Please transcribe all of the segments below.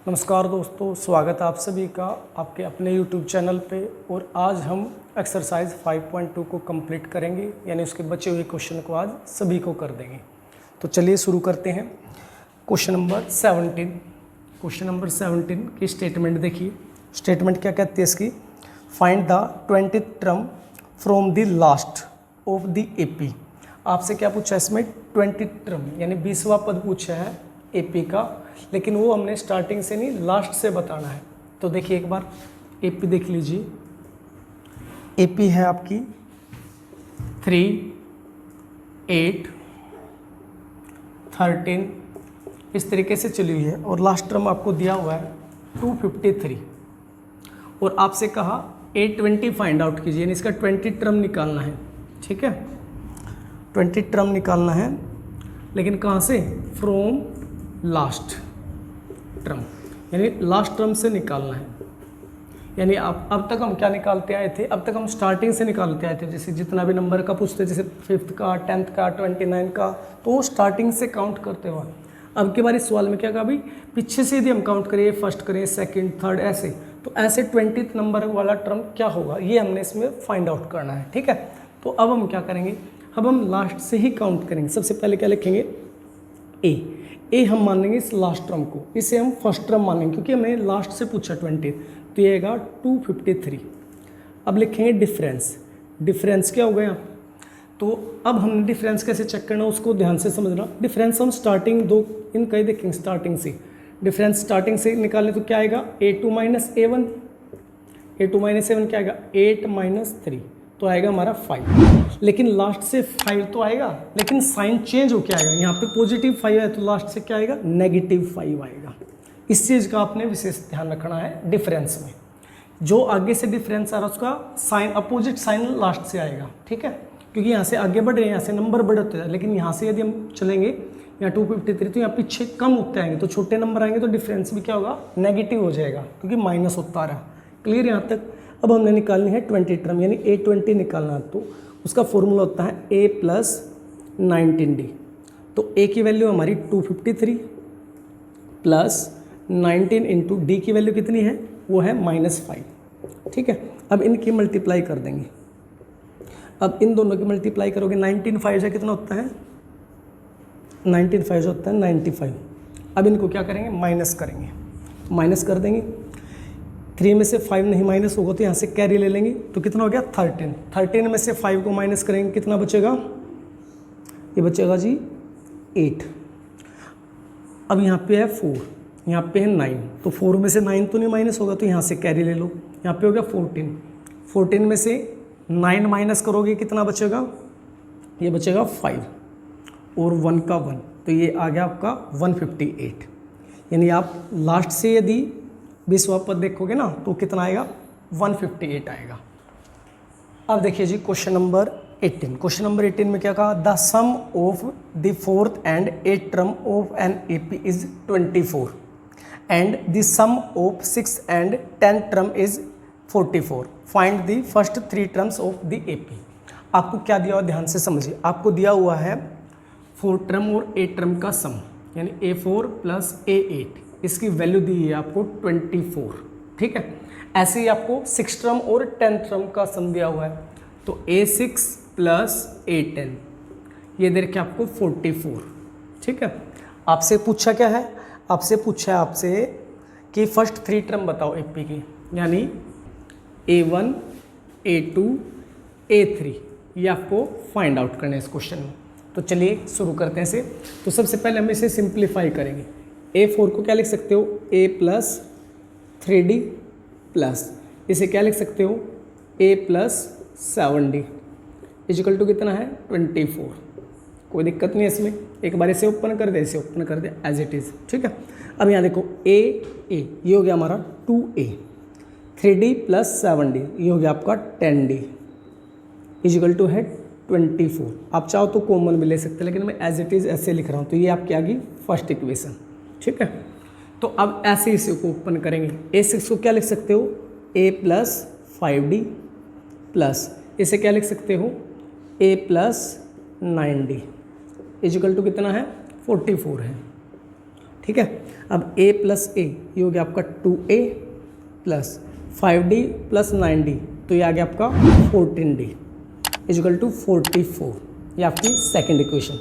नमस्कार दोस्तों, स्वागत है आप सभी का आपके अपने YouTube चैनल पे। और आज हम एक्सरसाइज 5.2 को कंप्लीट करेंगे, यानी उसके बचे हुए क्वेश्चन को आज सभी को कर देंगे। तो चलिए शुरू करते हैं। क्वेश्चन नंबर 17 की स्टेटमेंट देखिए। स्टेटमेंट क्या कहती है इसकी? Find the 20th term from the last of the AP. आपसे क्या पूछा है इसमें? 20th टर्म यानी 20वां पद पूछा है एपी का, लेकिन वो हमने स्टार्टिंग से नहीं लास्ट से बताना है। तो देखिए एक बार एपी देख लीजिए। एपी है आपकी 3, 8, 13 इस तरीके से चली हुई है, और लास्ट टर्म आपको दिया हुआ है 253, और आपसे कहा 820 फाइंड आउट कीजिए, यानी इसका 20 टर्म निकालना है। ठीक है, 20 टर्म निकालना है, लेकिन कहाँ से? फ्रॉम लास्ट टर्म, यानी लास्ट टर्म से निकालना है। यानी अब तक हम क्या निकालते आए थे? अब तक हम स्टार्टिंग से निकालते आए थे। जैसे जितना भी नंबर का पूछते, जैसे 5th का, 10th का, 29 का, तो स्टार्टिंग से काउंट करते हुए। अब के बार इस सवाल में क्या कहा भाई? पीछे से यदि हम काउंट करें, फर्स्ट करें, सेकंड, थर्ड, ऐसे, तो ऐसे 20th नंबर वाला टर्म क्या होगा, ये हमने इसमें फाइंड आउट करना है। ठीक है, तो अब हम क्या करेंगे? अब हम लास्ट से ही काउंट करेंगे। सबसे पहले क्या लिखेंगे? ए हम मानेंगे इस लास्ट टर्म को, इसे हम फर्स्ट टर्म मानेंगे क्योंकि हमें लास्ट से पूछा 20, तो ये आएगा 253। अब लिखेंगे डिफरेंस। डिफरेंस क्या हो गया? तो अब हमने डिफरेंस कैसे चेक करना उसको ध्यान से समझना। डिफरेंस हम स्टार्टिंग दो इनका ही देखेंगे। स्टार्टिंग से डिफरेंस स्टार्टिंग से निकालें तो क्या आएगा? A2 - A1। A2 - A1 क्या आएगा? 8 - 3, तो आएगा हमारा 5। लेकिन लास्ट से 5 तो आएगा, लेकिन साइन चेंज हो क्या आएगा? यहाँ पे पॉजिटिव 5 है, तो लास्ट से क्या आएगा? -5 आएगा। इस चीज़ का आपने विशेष ध्यान रखना है। डिफरेंस में जो आगे से डिफरेंस आ रहा है उसका साइन, अपोजिट साइन लास्ट से आएगा। ठीक है, क्योंकि यहाँ से आगे बढ़ रहे हैं, यहाँ से नंबर बढ़ते हैं, लेकिन यहाँ से यदि हम चलेंगे यहाँ 253, तो यहाँ पीछे कम होते आएंगे, तो छोटे नंबर आएंगे, तो डिफरेंस भी क्या होगा? नेगेटिव हो जाएगा, क्योंकि माइनस होता आ रहा है। क्लियर यहाँ तक? अब हमने निकालनी है 20 टर्म, यानी A20 निकालना है, तो उसका फॉर्मूला होता है A + 19D। तो A की वैल्यू हमारी 253 प्लस 19 इंटू डी की वैल्यू कितनी है? वो है -5। ठीक है, अब इनकी मल्टीप्लाई कर देंगे। अब इन दोनों की मल्टीप्लाई करोगे, 19 5 से कितना होता है? 19 5 होता है 95। अब इनको क्या करेंगे? माइनस करेंगे। माइनस कर देंगे, 3 में से 5 नहीं माइनस होगा, तो यहाँ से कैरी ले लेंगे, तो कितना हो गया? 13। 13 में से 5 को माइनस करेंगे, कितना बचेगा? ये बचेगा जी 8। अब यहाँ पे है 4, यहाँ पे है 9, तो 4 में से 9 तो नहीं माइनस होगा, तो यहाँ से कैरी ले लो। यहाँ पे हो गया 14। 14 में से 9 माइनस करोगे, कितना बचेगा? ये बचेगा 5, और 1 का 1, तो ये आ गया आपका 158। यानी आप लास्ट से यदि 20वां पद देखोगे ना, तो कितना आएगा? 158 आएगा। अब देखिए जी क्वेश्चन नंबर 18। क्वेश्चन नंबर 18 में क्या कहा? The sum of the 4th and 8th term of an AP is 24 and the sum of 6th and 10th term is 44। Find the first 3 terms of the AP। आपको क्या दिया हुआ? ध्यान से समझिए। आपको दिया हुआ है 4th टर्म और 8th टर्म का सम, यानी A4 + A8, इसकी वैल्यू दी है आपको 24। ठीक है, ऐसे ही आपको 6th टर्म और 10th टर्म का सम दिया हुआ है, तो A6 + A10 ये दे रखे आपको 44। ठीक है, आपसे पूछा क्या है? आपसे पूछा है आपसे कि फर्स्ट 3 टर्म बताओ AP की, यानी A1, A2, A3, ये आपको फाइंड आउट करना है इस क्वेश्चन में। तो चलिए शुरू करते हैं इसे। तो सबसे पहले हम इसे सिंप्लीफाई करेंगे। A4 को क्या लिख सकते हो? A + 3D प्लस, इसे क्या लिख सकते हो? A + 7D इक्वल टू कितना है? 24। कोई दिक्कत नहीं है इसमें। एक बार इसे ओपन कर दे, इसे ओपन कर दे एज इट इज़। ठीक है, अब यहाँ देखो A ये हो गया हमारा 2A, 3D + 7D ये हो गया आपका 10D इक्वल टू है 24। आप चाहो तो कॉमन भी ले सकते हैं, लेकिन मैं एज इट इज़ ऐसे लिख रहा हूँ, तो ये आपकी आ गई फर्स्ट इक्वेशन। ठीक है, तो अब ऐसे इसे को ओपन करेंगे। A6 को क्या लिख सकते हो? A + 5D प्लस, इसे क्या लिख सकते हो? A + 9D इक्वल टू कितना है? 44 है। ठीक है। अब a प्लस ए ये हो गया आपका 2a plus 5d plus 9d, तो ये आ गया आपका 14d इजिकल टू 44, ये आपकी सेकेंड इक्वेशन।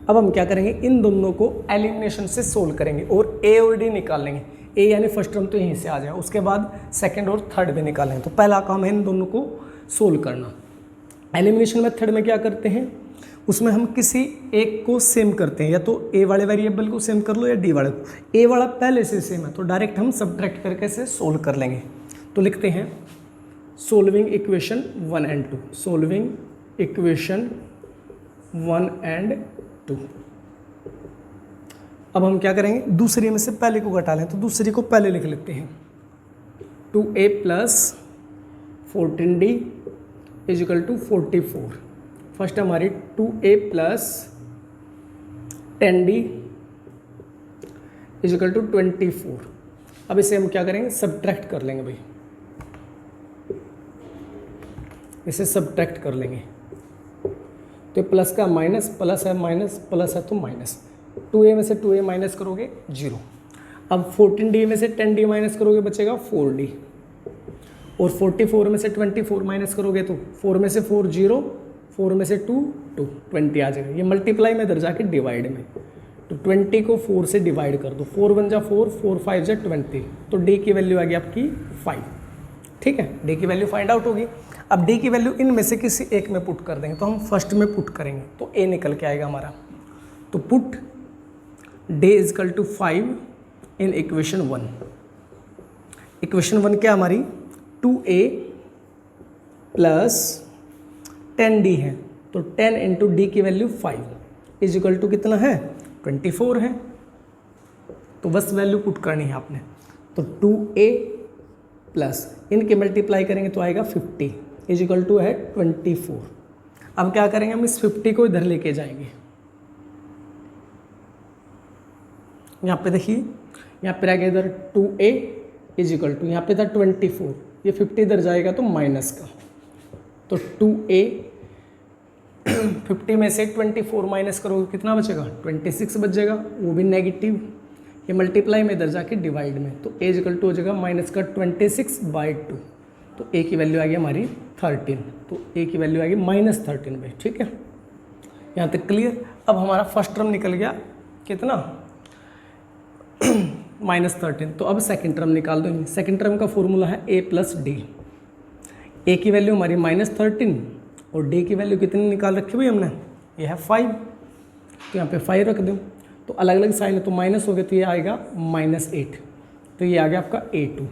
अब हम क्या करेंगे, इन दोनों को एलिमिनेशन से सोल्व करेंगे और a और d निकालेंगे। a यानी फर्स्ट टर्म तो यहीं से आ जाएगा, उसके बाद सेकंड और थर्ड भी निकालेंगे। तो पहला काम है इन दोनों को सोल्व करना। एलिमिनेशन मेथड में क्या करते हैं, उसमें हम किसी एक को सेम करते हैं, या तो a वाले वेरिएबल को सेम कर लो या d वाले को। a वाला पहले से सेम है तो डायरेक्ट हम सब्ट्रैक्ट करके इसे सोल्व कर लेंगे। तो लिखते हैं solving equation 1 and 2, solving equation 1 and 2। अब हम क्या करेंगे, दूसरी में से पहले को घटा लें, तो दूसरी को पहले लिख लेते हैं। 2a plus 14d is equal to 44। First हमारी 2a plus 10d is equal to 24। अब इसे हम क्या करेंगे, सब्ट्रैक्ट कर लेंगे भाई, इसे सब्ट्रैक्ट कर लेंगे। तो प्लस का माइनस, प्लस है माइनस, प्लस है तो माइनस। 2a में से 2a माइनस करोगे 0। अब 14d में से 10d माइनस करोगे बचेगा 4d, और 44 में से 24 माइनस करोगे तो 4 में से 4 0, 4 में से 2 2, 20 आ जाएगा। ये मल्टीप्लाई में इधर जाके डिवाइड में, तो 20 को 4 से डिवाइड कर दो, 4 1 जा 4, 4 5 जा 20, तो d की वैल्यू आ गई आपकी 5। ठीक है, d की वैल्यू फाइंड आउट होगी। अब d की वैल्यू इनमें से किसी एक में पुट कर देंगे, तो हम फर्स्ट में पुट करेंगे तो a निकल के आएगा हमारा। तो put d is equal to 5 in equation 1। Equation 1 क्या हमारी, 2a प्लस 10d है, तो 10 इंटू डी की वैल्यू 5 इज इक्वल टू कितना है, 24 है। तो बस वैल्यू पुट करनी है आपने। तो 2a प्लस इनके मल्टीप्लाई करेंगे तो आएगा 50 इज इक्वल टू है 24। अब क्या करेंगे, हम इस 50 को इधर लेके जाएंगे। यहाँ पे देखिए, यहाँ पे रह गया इधर 2a इज इक्वल टू, यहाँ पे था 24, ये 50 इधर जाएगा तो माइनस का, तो 2a 50 में से 24 माइनस करोगे कितना बचेगा, 26 बच जाएगा, वो भी नेगेटिव। ये मल्टीप्लाई में इधर जाके डिवाइड में, तो a इक्वल टू हो जाएगा माइनस का 26/2, तो a की वैल्यू आ गई हमारी 13, तो a की वैल्यू आ गई -13 भाई। ठीक है, यहाँ तक क्लियर। अब हमारा फर्स्ट टर्म निकल गया कितना, -13। तो अब सेकंड टर्म निकाल दो। सेकंड टर्म का फॉर्मूला है a प्लस डी। a की वैल्यू हमारी -13 और d की वैल्यू कितनी निकाल रखी हुई हमने, ये है 5, तो यहाँ पे 5 रख दो। तो अलग अलग साइन है तो माइनस हो गया, तो ये आएगा -8, तो ये आ गया आपका a2।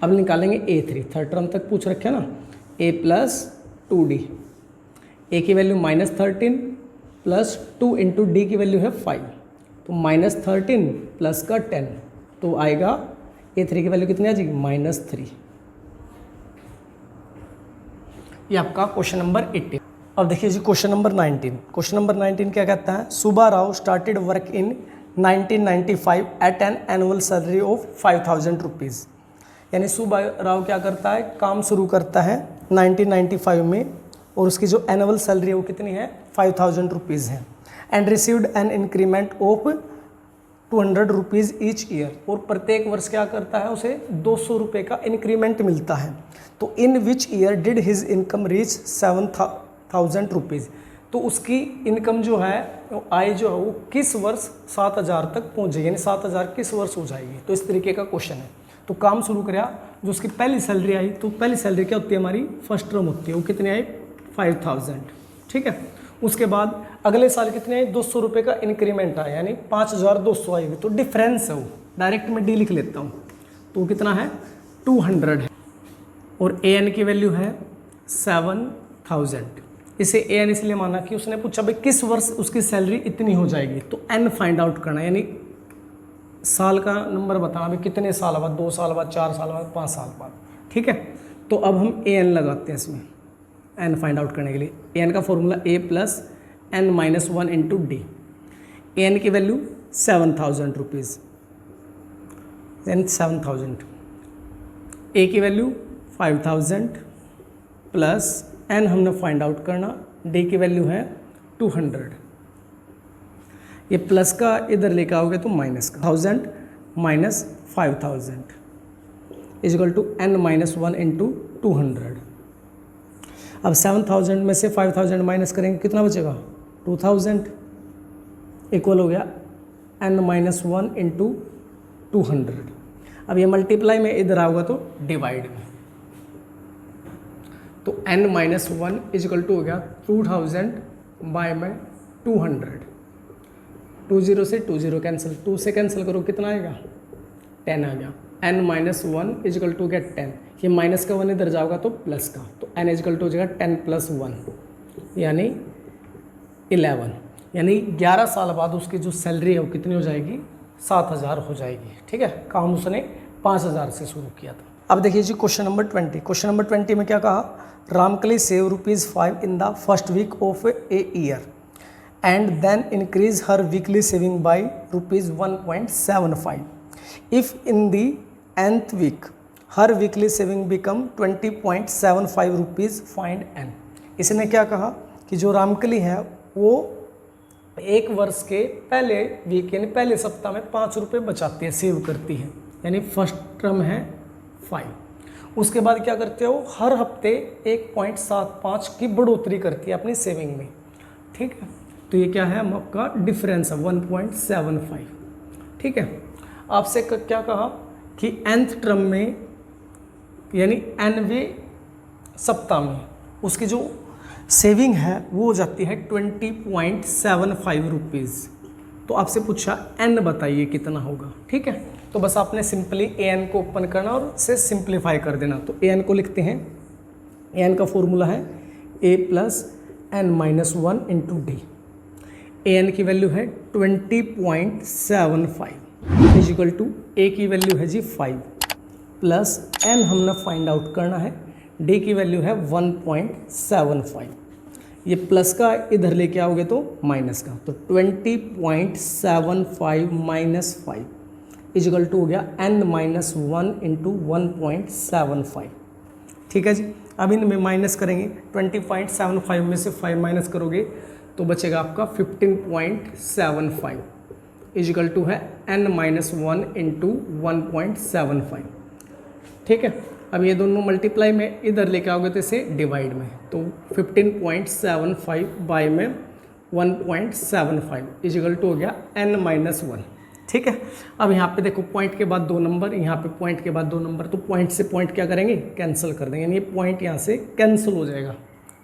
अब निकालेंगे a3, थर्ड टर्म तक पूछ रखे ना, a प्लस 2d। a की वैल्यू -13 प्लस 2 इंटू डी की वैल्यू है 5, तो -13 प्लस का 10, तो आएगा a3 की वैल्यू कितनी आ जाएगी, -3। ये आपका क्वेश्चन नंबर 18। अब देखिए जी क्वेश्चन नंबर 19। क्वेश्चन नंबर 19 क्या कहता है, Subba Rao started work in 1995 at an annual salary of 5000 rupees. यानी सुब्बा राव क्या करता है, काम शुरू करता है 1995 में, और उसकी जो एनुअल सैलरी है वो कितनी है, 5000 रुपीज़ है। And received an increment of 200 rupees each year, और प्रत्येक वर्ष क्या करता है, उसे 200 रुपये का इंक्रीमेंट मिलता है। तो in which year did his income reach 7000 rupees, तो उसकी इनकम जो है, आय जो है वो किस वर्ष 7000 तक पहुँच जाएगी, यानी 7000 किस वर्ष हो जाएगी। तो इस तरीके का क्वेश्चन है। तो काम शुरू करा, जो उसकी पहली सैलरी आई, तो पहली सैलरी क्या होती है हमारी, फर्स्ट टर्म होती है, वो कितनी आई, 5000। ठीक है, उसके बाद अगले साल कितने आए, 200 रुपये का इंक्रीमेंट आया, यानी 5200 आएगी। तो डिफरेंस है वो, डायरेक्ट में डी लिख लेता हूँ, तो कितना है, 200 है। और ए एन की वैल्यू है 7000। इसे ए एन इसलिए माना कि उसने पूछा भाई किस वर्ष उसकी सैलरी इतनी हो जाएगी, तो एन फाइंड आउट करना, यानी साल का नंबर बताना भाई कितने साल बाद, 2 साल बाद, 4 साल बाद, 5 साल बाद। ठीक है, तो अब हम ए एन लगाते हैं इसमें, एन फाइंड आउट करने के लिए। ए एन का formula a plus n minus 1 into D. A N की वैल्यू 7000 रुपीज़, यानी 7000। ए की वैल्यू 5000 प्लस n हमने फाइंड आउट करना, डी की वैल्यू है 200, ये प्लस का इधर लेकर आओगे तो माइनस का 1000 minus 5000 is equal to n minus 1 into 200। अब 7000 में से 5000 माइनस करेंगे कितना बचेगा 2000 इक्वल हो गया n माइनस 1 इंटू 200। अब ये मल्टीप्लाई में इधर आओगा तो डिवाइड में, तो n minus 1 is equal to हो गया 2000 बाय में 200। 20 से 20 कैंसिल, 2 से कैंसिल करो कितना आएगा 10 आ गया। n minus 1 is equal to हो गया 10, ये माइनस का 1 इधर जाओगा तो प्लस का, तो n इज इक्वल टू हो जाएगा 10 प्लस 1 यानी 11, यानी 11 साल बाद उसकी जो सैलरी है वो कितनी हो जाएगी 7000 हो जाएगी। ठीक है, काम उसने 5000 से शुरू किया था। अब देखिए जी क्वेश्चन नंबर 20। क्वेश्चन नंबर 20 में क्या कहा, Ramkali save ₹5 in the first week of a year and then increase her weekly saving by ₹1.75. If in the nth week her weekly saving become ₹20.75, find n। इसने क्या कहा कि जो रामकली है वो एक वर्ष के पहले वीक यानी पहले सप्ताह में ₹5 बचाती है, सेव करती है, यानी फर्स्ट टर्म है 5। उसके बाद क्या करते हो, हर हफ्ते 1.75 की बढ़ोतरी करती है अपनी सेविंग में। ठीक है, तो ये क्या है आपका डिफरेंस है 1.75। ठीक है, आपसे क्या कहा कि nth टर्म में यानी nवें सप्ताह में उसकी जो सेविंग है वो हो जाती है ₹20.75। तो आपसे पूछा n बताइए कितना होगा। ठीक है, तो बस आपने सिंपली an को ओपन करना और से सिंप्लीफाई कर देना। तो an को लिखते हैं, an का फॉर्मूला है a plus n minus 1 into D. an की वैल्यू है 20.75 इज इक्वल टू a की वैल्यू है जी 5 प्लस n हमने फाइंड आउट करना है, d की वैल्यू है 1.75। ये प्लस का इधर लेके आओगे तो माइनस का, तो 20.75 माइनस 5 इज इक्वल टू हो गया n माइनस 1 इंटू 1.75। ठीक है जी, अब इनमें माइनस करेंगे, 20.75 में से 5 माइनस करोगे तो बचेगा आपका 15.75 इज इक्वल टू है n माइनस 1 इंटू 1.75। ठीक है, अब ये दोनों मल्टीप्लाई में इधर लेके आओगे तो इसे डिवाइड में, तो 15.75 बाय में 1.75 इज इक्वल टू हो गया n माइनस 1। ठीक है, अब यहाँ पे देखो पॉइंट के बाद 2 नंबर, यहाँ पे पॉइंट के बाद 2 नंबर, तो पॉइंट से पॉइंट क्या करेंगे कैंसिल कर देंगे, यानी ये पॉइंट यहाँ से कैंसिल हो जाएगा।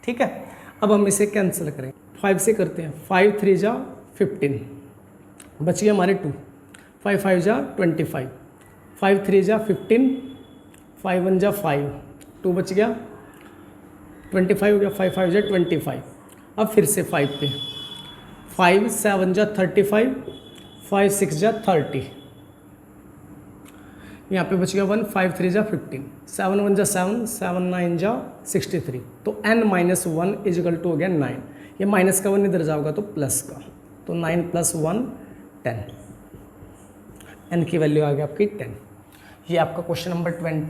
ठीक है, अब हम इसे कैंसिल करेंगे, 5 से करते हैं, 5 3 जा 15 बच गया हमारे 2, 5 5 जा 25, 5 3 जा 15, 5 1 जा 5, 2 बच गया 25 हो गया, 5 5 जा 25। अब फिर से 5 पे, 5 7 जा 35, 5 6 जा 30, यहाँ पे बच गया 1, 5 3 जा 15, 7 1 जा 7, 7 9 जा 63। तो n minus 1 is equal to हो गया 9, ये माइनस का 1 इधर जाओगा तो प्लस का, तो 9 प्लस 1 10, n की वैल्यू आ गई आपकी 10। ये आपका क्वेश्चन नंबर 20